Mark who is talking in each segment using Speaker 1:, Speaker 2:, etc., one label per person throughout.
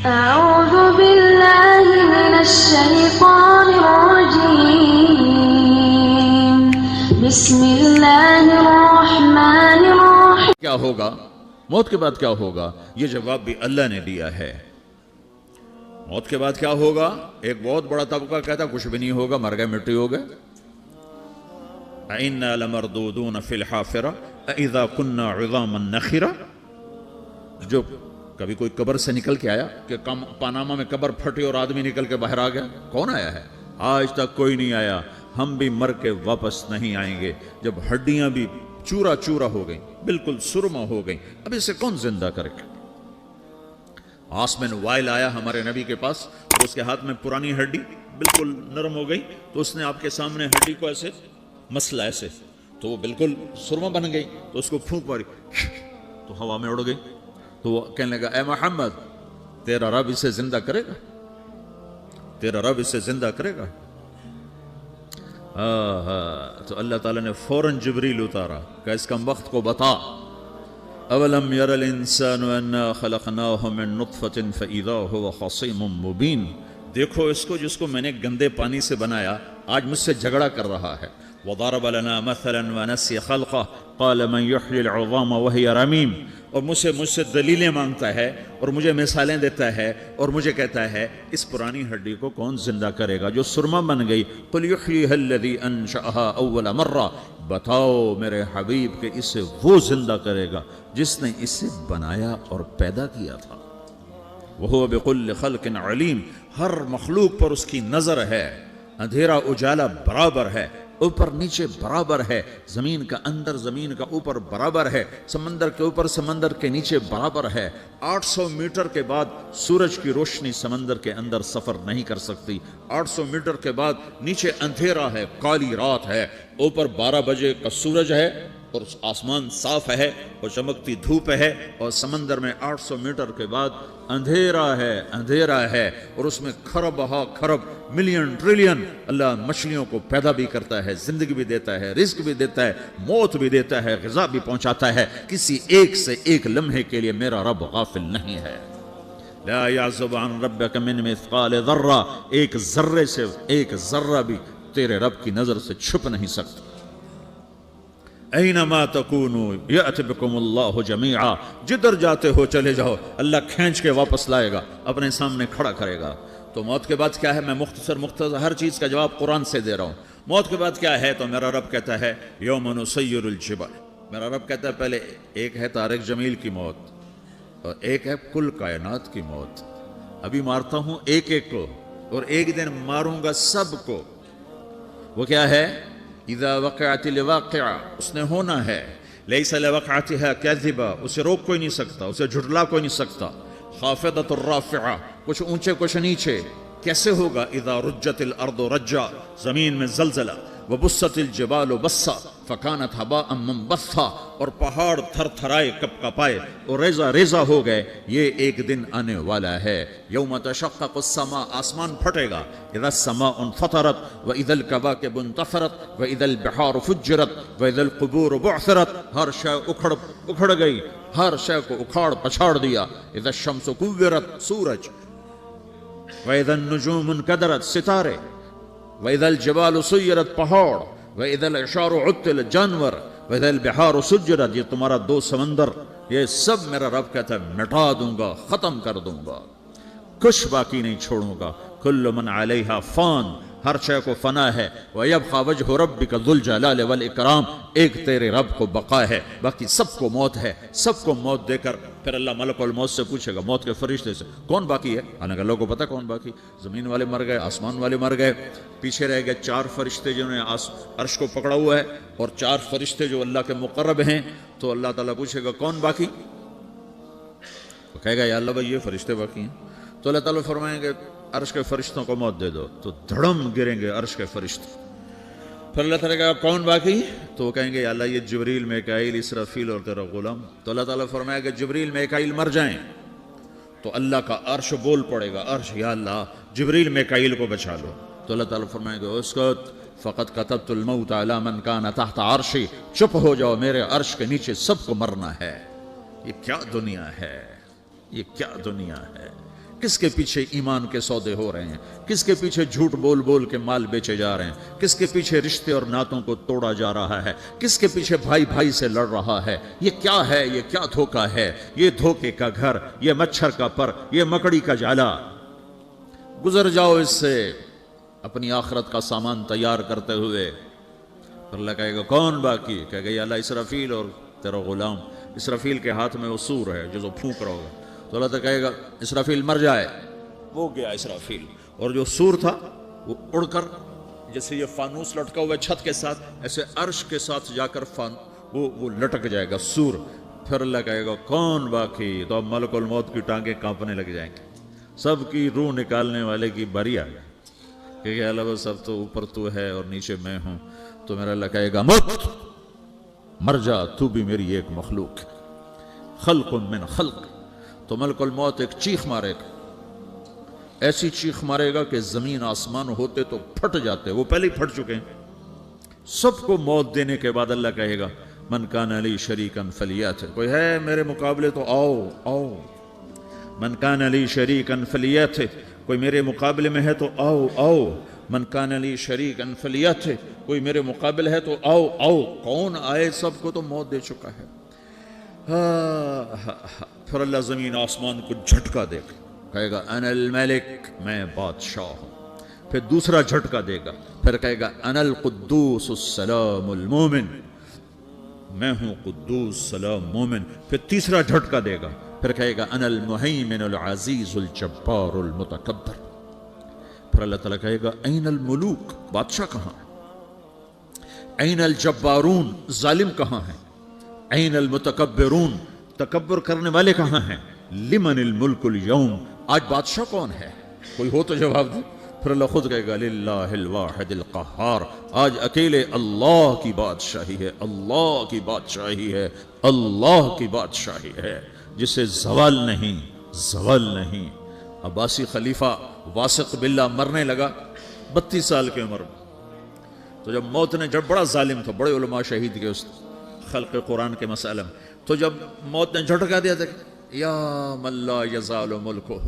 Speaker 1: أعوذ بالله من الشيطان الرجيم بسم الله الرحمن الرحيم.
Speaker 2: کیا ہوگا موت کے بعد؟ کیا ہوگا؟ یہ جواب بھی اللہ نے دیا ہے. موت کے بعد کیا ہوگا؟ ایک بہت بڑا طبقہ کہتا کچھ بھی نہیں ہوگا، مر گئے، مٹی ہو گئے. اِنَّا لَمَرْدُودُونَ فِي الْحَافِرَةِ اِذَا كُنَّا عِظَامًا نَخِرَةً. جو کبھی کوئی قبر سے نکل کے آیا کہ پاناما میں قبر پھٹی اور آدمی نکل کے باہر آ گیا؟ کون آیا ہے؟ آج تک کوئی نہیں آیا. ہم بھی مر کے واپس نہیں آئیں گے. جب ہڈیاں بھی چورا چورا ہو گئیں، بالکل سرما ہو گئیں، اب اسے کون زندہ کرے گا؟ آسمین وائل آیا ہمارے نبی کے پاس، اس کے ہاتھ میں پرانی ہڈی بالکل نرم ہو گئی، تو اس نے آپ کے سامنے ہڈی کو ایسے مسلا، ایسے، تو وہ بالکل سرما بن گئی. تو اس کو پھونک ماری تو ہوا میں اڑ گئی. تو وہ کہنے لگا اے محمد، تیرا رب اسے زندہ کرے گا؟ تیرا رب اسے زندہ کرے گا؟ تو اللہ تعالیٰ نے فوراً جبریل اتارا کہ اس کم وقت کو بتا. اولم یر الانسان انا خلقناہ من نطفۃ فاذا هو خصیم مبین. دیکھو اس کو جس کو میں نے گندے پانی سے بنایا، آج مجھ سے جھگڑا کر رہا ہے. وضرب لنا مثلا ونسی خلقہ قال من یحیی العظام وہی رمیم. اور مجھ سے دلیلیں مانگتا ہے اور مجھے مثالیں دیتا ہے اور مجھے کہتا ہے اس پرانی ہڈی کو کون زندہ کرے گا جو سرما بن گئی؟ قل یحییھا الذی انشأھا اول مرہ. بتاؤ میرے حبیب کہ اسے وہ زندہ کرے گا جس نے اسے بنایا اور پیدا کیا تھا. وہو بکل خلق علیم. ہر مخلوق پر اس کی نظر ہے. اندھیرا اجالا برابر ہے، اوپر نیچے برابر ہے، زمین کا اندر زمین کا اوپر برابر ہے، سمندر کے اوپر سمندر کے نیچے برابر ہے. 800 میٹر کے بعد سورج کی روشنی سمندر کے اندر سفر نہیں کر سکتی. 800 میٹر کے بعد نیچے اندھیرا ہے، کالی رات ہے، اوپر 12 بجے کا سورج ہے اور آسمان صاف ہے اور چمکتی دھوپ ہے، اور سمندر میں 800 میٹر کے بعد اندھیرا ہے اور اس میں کھرب ہا کھرب ملین ٹریلین اللہ مچھلیوں کو پیدا بھی کرتا ہے، زندگی بھی دیتا ہے، رزق بھی دیتا ہے، موت بھی دیتا ہے، غذا بھی پہنچاتا ہے. کسی ایک سے ایک لمحے کے لیے میرا رب غافل نہیں ہے. لا یعزب عن ربک من مثقال ذرہ. ایک ذرے سے ایک ذرہ بھی تیرے رب کی نظر سے چھپ نہیں سکتا. اینما تکونوا یأت بکم اللہ جمیعا. جدھر جاتے ہو چلے جاؤ، اللہ کھینچ کے واپس لائے گا، اپنے سامنے کھڑا کرے گا. تو موت کے بعد کیا ہے؟ میں مختصر ہر چیز کا جواب قرآن سے دے رہا ہوں. موت کے بعد کیا ہے؟ تو میرا رب کہتا ہے یوم نسیر الجبال. میرا رب کہتا ہے پہلے ایک ہے طارق جمیل کی موت اور ایک ہے کل کائنات کی موت. ابھی مارتا ہوں ایک ایک کو اور ایک دن ماروں گا سب کو. وہ کیا ہے؟ اذا وقعت الواقعہ. اس نے ہونا ہے. لیس لوقعتها کاذبہ. اسے روک کوئی نہیں سکتا، اسے جھٹلا کوئی نہیں سکتا. خافضۃ الرافعہ. کچھ اونچے کچھ نیچے. کیسے ہوگا؟ اذا رجت الارض رجا. زمین میں زلزلہ. وبست الجبال بسا فکانت ہباء منبثا. اور پہاڑ تھر تھرائے کپ کپائے اور ریزہ ریزہ ہو گئے. یہ ایک دن آنے والا ہے. یوم تشقق السماء. آسمان پھٹے گا. اذا السماء انفطرت واذا الکواکب انتثرت واذا البحار فجرت واذا القبور بعثرت. ہر شے اکھڑ گئی، ہر شے کو اکھاڑ پچھاڑ دیا. اذا الشمس کورت. سورج. واذا النجوم انکدرت. ستارے. وَإِذَا الْجِبَالُ سُيِّرَتْ. پہاڑ. وَإِذَا الْعِشَارُ عُطِّلَتْ. جانور. وَإِذَا الْبِحَارُ سُجِّرَتْ. یہ تمہارا 2 سمندر، یہ سب میرا رب کہتا ہے مٹا دوں گا، ختم کر دوں گا، کچھ باقی نہیں چھوڑوں گا. كُلُّ مَنْ عَلَيْهَا فان. ہر شے کو فنا ہے. وَيَبْقَى وَجْهُ رَبِّكَ ذُو الْجَلَالِ وَالْإِكْرَامِ. ایک تیرے رب کو بقا ہے، باقی سب کو موت ہے. سب کو موت دے کر پھر اللہ ملک الموت سے پوچھے گا، موت کے فرشتے سے، کون باقی ہے؟ حالانکہ اللہ کو پتہ کون باقی. زمین والے مر گئے، آسمان والے مر گئے، پیچھے رہ گئے 4 فرشتے جنہوں نے عرش کو پکڑا ہوا ہے اور 4 فرشتے جو اللہ کے مقرب ہیں. تو اللہ تعالیٰ پوچھے گا کون باقی؟ وہ کہے گا یا اللہ بھائی یہ فرشتے باقی ہیں. تو اللہ تعالیٰ فرمائیں گے عرش کے فرشتوں کو موت دے دو. تو دھڑم گریں گے عرش کے فرشتے. پھر اللہ تعالیٰ کہا کون باقی؟ تو وہ کہیں گے یا اللہ یہ جبریل، میکائیل، اسرافیل اور تیرا غلام. تو اللہ تعالیٰ فرمائے گا جبریل میکائیل مر جائیں. تو اللہ کا عرش بول پڑے گا، عرش یا اللہ جبریل میکائیل کو بچا لو. تو اللہ تعالیٰ فرمائے گا اسکت فقط كتبت الموت على من كان تحت عرشی. چپ ہو جاؤ، میرے عرش کے نیچے سب کو مرنا ہے. یہ کیا دنیا ہے، یہ کیا دنیا ہے. کس کے پیچھے ایمان کے سودے ہو رہے ہیں، کس کے پیچھے جھوٹ بول بول کے مال بیچے جا رہے ہیں، کس کے پیچھے رشتے اور ناتوں کو توڑا جا رہا ہے، کس کے پیچھے بھائی بھائی سے لڑ رہا ہے، یہ کیا ہے، یہ کیا دھوکہ ہے، یہ دھوکے کا گھر، یہ مچھر کا پر، یہ مکڑی کا جالا۔ گزر جاؤ اس سے اپنی آخرت کا سامان تیار کرتے ہوئے۔ پھر اللہ کہے گا کون باقی؟ کہے گا یا اللہ اسرافیل اور تیرا غلام۔ اسرافیل کے ہاتھ میں وہ سور ہے جو پھونک رہا ہوگا، تو اللہ تعالیٰ کہے گا اسرافیل مر جائے، وہ گیا اسرافیل، اور جو سور تھا وہ اڑ کر جیسے یہ فانوس لٹکا ہوا ہے چھت کے ساتھ، ایسے عرش کے ساتھ جا کر وہ لٹک جائے گا سور۔ پھر اللہ کہے گا کون باقی؟ تو اب ملک الموت کی ٹانگیں کانپنے لگ جائیں گی، سب کی روح نکالنے والے کی باری آ جائے، کہ اللہ وہ سب تو اوپر تو ہے اور نیچے میں ہوں۔ تو میرا اللہ کہے گا موت مر جا، تو بھی میری ایک مخلوق ہے، خلق من خلق۔ تو ملک الموت ایک چیخ مارے گا، ایسی چیخ مارے گا کہ زمین آسمان ہوتے تو پھٹ جاتے، وہ پہلے ہی پھٹ چکے ہیں۔ سب کو موت دینے کے بعد اللہ کہے گا من کان علی شریکن فلیات، کوئی ہے میرے مقابلے تو آؤ آؤ، من کان علی شریکن فلیات، کوئی میرے مقابلے میں ہے تو آؤ آؤ، من کان علی شریکن فلیات، کوئی میرے مقابل ہے تو آؤ آؤ۔ کون آئے؟ سب کو تو موت دے چکا ہے۔ پھر اللہ زمین آسمان کو جھٹکا دے گا، کہے گا انا الملک، میں بادشاہ ہوں۔ پھر دوسرا جھٹکا دے گا، پھر کہے گا انا القدوس السلام المومن، میں ہوں قدوس سلام مومن۔ پھر تیسرا جھٹکا دے گا، پھر کہے گا انا المہیمن العزیز الجبار المتکبر۔ پھر اللہ تعالیٰ کہے گا این الملوک، بادشاہ کہاں ہے؟ این الجبارون، ظالم کہاں ہیں؟ این المتکبرون، تکبر کرنے والے کہاں ہیں؟ لمن الملک اليوم، آج بادشاہ کون ہے؟ کوئی ہو تو جواب دے۔ پھر اللہ خود کہے گا للہ الواحد القہار، آج اکیلے اللہ کی بادشاہی ہے، اللہ کی بادشاہی ہے، اللہ کی بادشاہی ہے، جسے زوال نہیں، زوال نہیں۔ عباسی خلیفہ واسق باللہ مرنے لگا 32 سال کی عمر میں، تو جب موت نے، جب بڑا ظالم تھا، بڑے علماء شہید کے اس خلق قرآن کے مسئلہ میں، تو جب موت نے جھٹکا دیا تھا یا من لا یزال ملکہ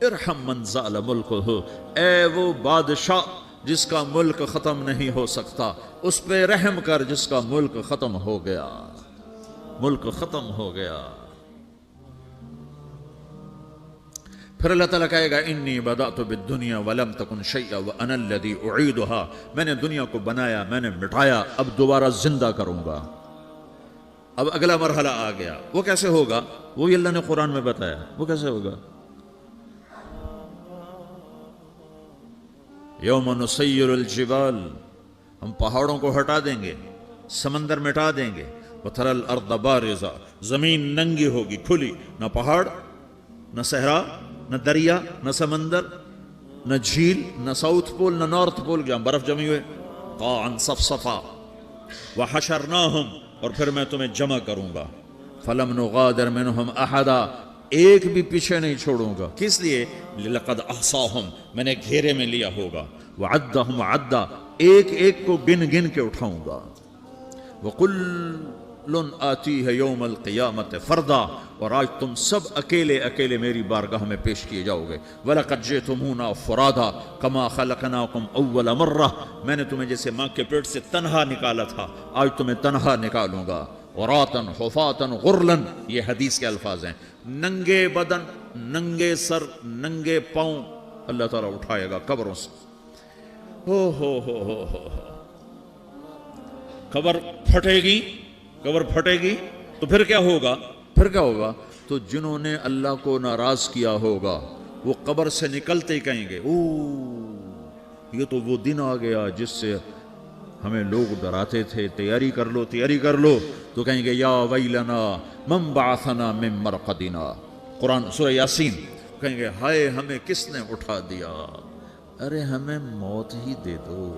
Speaker 2: ارحم من زال ملکہ، اے وہ بادشاہ جس کا ملک ختم نہیں ہو سکتا، اس پہ رحم کر جس کا ملک ختم ہو گیا، ملک ختم ہو گیا۔ پھر اللہ تعالیٰ کہے گا انی بدأت بالدنیا ولم تکن شیئا وانا الذی اعیدھا، میں نے دنیا کو بنایا، میں نے مٹایا، اب دوبارہ زندہ کروں گا۔ اب اگلا مرحلہ آ گیا، وہ کیسے ہوگا؟ وہی اللہ نے قرآن میں بتایا، وہ کیسے ہوگا؟ یوم نسیر الجبال، ہم پہاڑوں کو ہٹا دیں گے، سمندر مٹا دیں گے، وتری الارض بارزا، زمین ننگی ہوگی، کھلی، نہ پہاڑ، نہ صحرا، نہ دریا، نہ سمندر، نہ جھیل، نہ ساؤتھ پول، نہ نارتھ پول، جہاں برف جمی ہوئے، قاعا صفصفا، وحشرناہم، اور پھر میں تمہیں جمع کروں گا، فلم نغادر منہم احدا، ایک بھی پیچھے نہیں چھوڑوں گا، کس لیے؟ لقد احصاہم، میں نے گھیرے میں لیا ہوگا، وعدہم عدا، ایک ایک کو گن گن کے اٹھاؤں گا، وکل آتیہ یوم القیامت فردا، اور آج تم سب اکیلے اکیلے میری بارگاہ میں پیش کیے جاؤ گے، وَلَقَدْ جِئْتُمُونَا فُرَادًا كَمَا خَلَقْنَاكُمْ أَوَّلَ مَرَّةٍ، میں نے تمہیں جیسے ماں کے پیٹ سے تنہا نکالا تھا، آج تمہیں تنہا نکالوں گا، عُرَاةً حُفَاةً غُرْلًا، یہ حدیث کے الفاظ ہیں، ننگے بدن، ننگے سر، ننگے پاؤں اللہ تعالیٰ اٹھائے گا قبروں سے۔ ہو قبر پھٹے گی، قبر پھٹے گی تو پھر کیا ہوگا؟ پھر کیا ہوگا؟ تو جنہوں نے اللہ کو ناراض کیا ہوگا وہ قبر سے نکلتے ہی کہیں گے یہ تو وہ دن آ گیا جس سے ہمیں لوگ ڈراتے تھے، تیاری کر لو تیاری کر لو، تو کہیں گے یا ویلنا من بعثنا من مرقدنا، قرآن سورہ یاسین، کہیں گے ہائے ہمیں کس نے اٹھا دیا، ارے ہمیں موت ہی دے دو،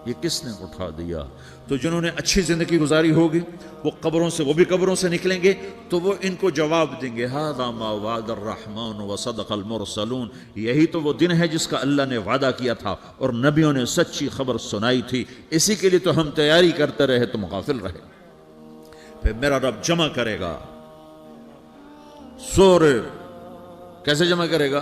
Speaker 2: یہ کس نے اٹھا دیا۔ تو جنہوں نے اچھی زندگی گزاری ہوگی وہ قبروں سے، وہ بھی قبروں سے نکلیں گے تو وہ ان کو جواب دیں گے ھذا ما وعد الرحمن وصدق المرسلون، یہی تو وہ دن ہے جس کا اللہ نے وعدہ کیا تھا اور نبیوں نے سچی خبر سنائی تھی، اسی کے لیے تو ہم تیاری کرتے رہے، تم غافل رہے۔ پھر میرا رب جمع کرے گا، سورے کیسے جمع کرے گا؟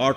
Speaker 2: 8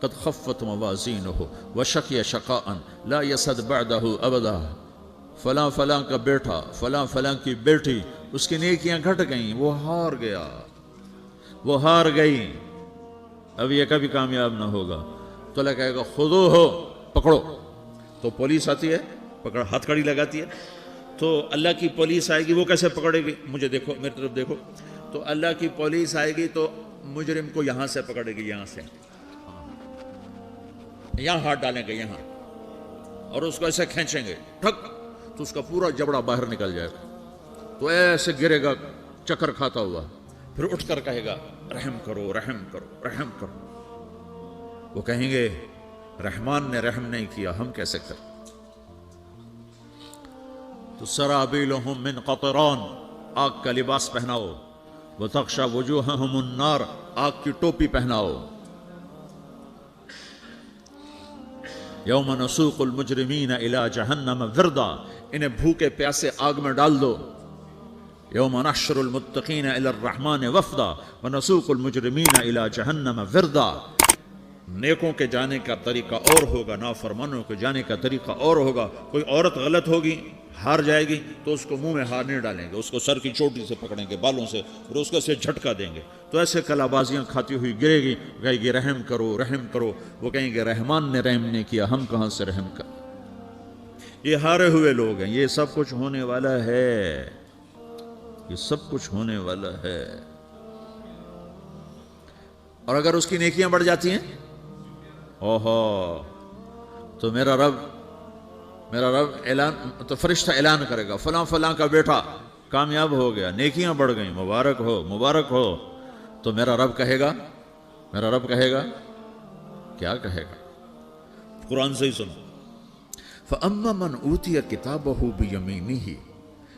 Speaker 2: قد خفت موازینہ وشقی شقاء لا یسد بعدہ ابدا، فلاں فلاں کا بیٹا، فلاں فلاں کی بیٹی، اس کی نیکیاں گھٹ گئیں، وہ ہار گیا، وہ ہار گئی، اب یہ کبھی کامیاب نہ ہوگا۔ تو اللہ کہے گا خذوہ، پکڑو۔ تو پولیس آتی ہے، پکڑ ہتھ کڑی لگاتی ہے، تو اللہ کی پولیس آئے گی، وہ کیسے پکڑے گی؟ مجھے دیکھو، میری طرف دیکھو، تو اللہ کی پولیس آئے گی تو مجرم کو یہاں سے پکڑے گی، یہاں سے، یہاں ہاتھ ڈالیں گے یہاں، اور اس کو ایسے کھینچیں گے ٹھک، تو اس کا پورا جبڑا باہر نکل جائے گا، تو ایسے گرے گا چکر کھاتا ہوا، پھر اٹھ کر کہے گا رحم کرو، رحم کرو، رحم کرو۔ وہ کہیں گے رحمان نے رحم نہیں کیا، ہم کیسے کریں؟ تو سرابیلہم من قطران، آگ کا لباس پہناؤ، وتغشی وجوہہم النار، آگ کی ٹوپی پہناؤ۔ یوم نسوق المجرمین الی جہنم وردا، انہیں بھوکے پیاسے آگ میں ڈال دو۔ یوم نحشر المتقین الی الرحمن وفدا ونسوق المجرمین الی جہنم وردا۔ نیکوں کے جانے کا طریقہ اور ہوگا، نافرمانوں کے جانے کا طریقہ اور ہوگا۔ کوئی عورت غلط ہوگی، ہار جائے گی، تو اس کو منہ میں ہار نہیں ڈالیں گے، اس کو سر کی چوٹی سے پکڑیں گے، بالوں سے، پھر اس کو سے جھٹکا دیں گے، تو ایسے کلا بازیاں کھاتی ہوئی گرے گی، کہے گی رحم کرو، رحم کرو۔ وہ کہیں گے رحمان نے رحم نہیں کیا، ہم کہاں سے رحم کر۔ یہ ہارے ہوئے لوگ ہیں، یہ سب کچھ ہونے والا ہے، یہ سب کچھ ہونے والا ہے۔ اور اگر اس کی نیکیاں بڑھ جاتی ہیں، اوہو، تو میرا رب اعلان، تو فرشتہ اعلان کرے گا فلاں فلاں کا بیٹا کامیاب ہو گیا، نیکیاں بڑھ گئیں، مبارک ہو، مبارک ہو۔ تو میرا رب کہے گا کیا کہے گا؟ قرآن سے ہی سنو۔ فَأَمَّا مَنْ أُوتِيَ كِتَابَهُ بِيَمِينِهِ،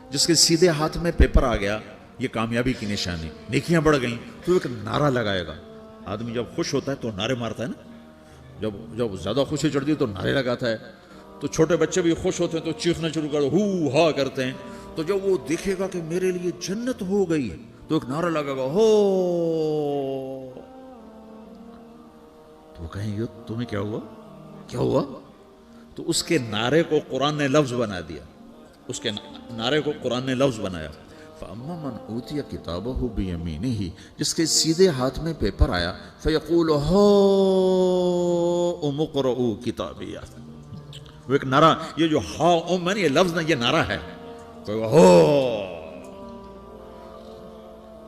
Speaker 2: جس کے سیدھے ہاتھ میں پیپر آ گیا، یہ کامیابی کی نشانی، نیکیاں بڑھ گئیں، تو ایک نعرہ لگائے گا۔ آدمی جب خوش ہوتا ہے تو نعرے مارتا ہے نا، جب زیادہ خوشی چڑھتی ہے تو نعرے لگاتا ہے۔ تو چھوٹے بچے بھی خوش ہوتے ہیں تو چیخنا شروع کر ہو ہا کرتے ہیں۔ تو جب وہ دیکھے گا کہ میرے لیے جنت ہو گئی، تو ایک نعرہ لگے گا ہو، تو وہ کہیں گے تمہیں کیا ہوا، کیا ہوا؟ تو اس کے نعرے کو قرآن نے لفظ بنا دیا، اس کے نعرے کو قرآن نے لفظ بنایا۔ فَأَمَّا مَنْ أُوتِيَ كِتَابَهُ بِيَمِينِهِ، جس کے سیدھے ہاتھ میں پیپر آیا، فَيَقُولُ هَاؤْمُ اقْرَءُوا كِتَابِيَهْ، وہ ایک نعرہ، یہ جو ہا ام ہے، یہ لفظ نہیں، یہ نعرہ ہے، ہو،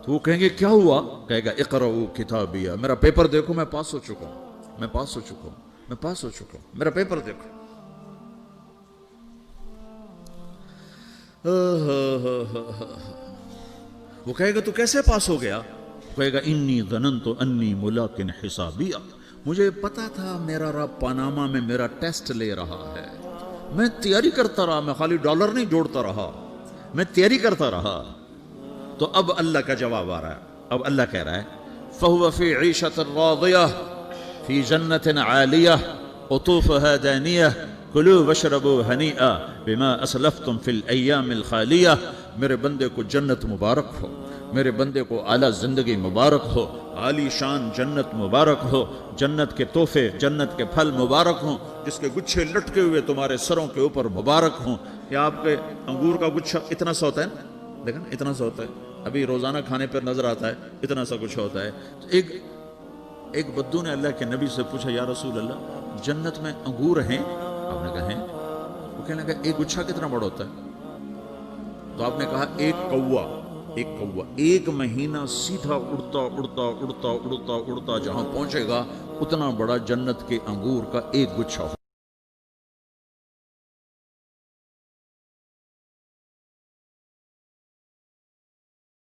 Speaker 2: تو وہ کہیں گے کیا ہوا؟ کہے گا اقرؤوا کتابیہ، میرا پیپر دیکھو، میں پاس ہو چکا ہوں، میں پاس ہو چکا ہوں، میں پاس ہو چکا ہوں، میرا پیپر دیکھو۔ وہ کہے گا تو کیسے پاس ہو گیا؟ کہے گا انی ظننت انی ملاق حسابیہ، مجھے پتا تھا میرا رب پاناما میں میرا ٹیسٹ لے رہا ہے، میں تیاری کرتا رہا، میں خالی ڈالر نہیں جوڑتا رہا، میں تیاری کرتا رہا۔ تو اب اللہ کا جواب آ رہا ہے، اب اللہ کہہ رہا ہے فَهُوَ فِي عِيشَةٍ رَاضِيَةٍ فِي جَنَّةٍ عَالِيَةٍ قُطُوفُهَا دَانِيَةٌ كُلُوا وَاشْرَبُوا هَنِيئًا بِمَا أَسْلَفْتُمْ فِي الْأَيَّامِ الْخَالِيَةِ، میرے بندے کو جنت مبارک ہو، میرے بندے کو اعلیٰ زندگی مبارک ہو، عالی شان جنت مبارک ہو، جنت کے تحفے، جنت کے پھل مبارک ہوں، جس کے گچھے لٹکے ہوئے تمہارے سروں کے اوپر مبارک ہوں۔ یا آپ کے انگور کا گچھا اتنا سا ہوتا ہے نا، دیکھیں اتنا سا ہوتا ہے، ابھی روزانہ کھانے پر نظر آتا ہے، اتنا سا کچھ ہوتا ہے۔ تو ایک بدو نے اللہ کے نبی سے پوچھا یا رسول اللہ، جنت میں انگور ہیں؟ آپ نے کہا ہیں۔ وہ کہنے لگا ایک گچھا کتنا بڑا ہوتا ہے؟ تو آپ نے کہا ایک کوا، ایک مہینہ سیدھا اڑتا اڑتا اڑتا اڑتا اڑتا جہاں پہنچے گا اتنا بڑا جنت کے انگور کا ایک گچھا ہو۔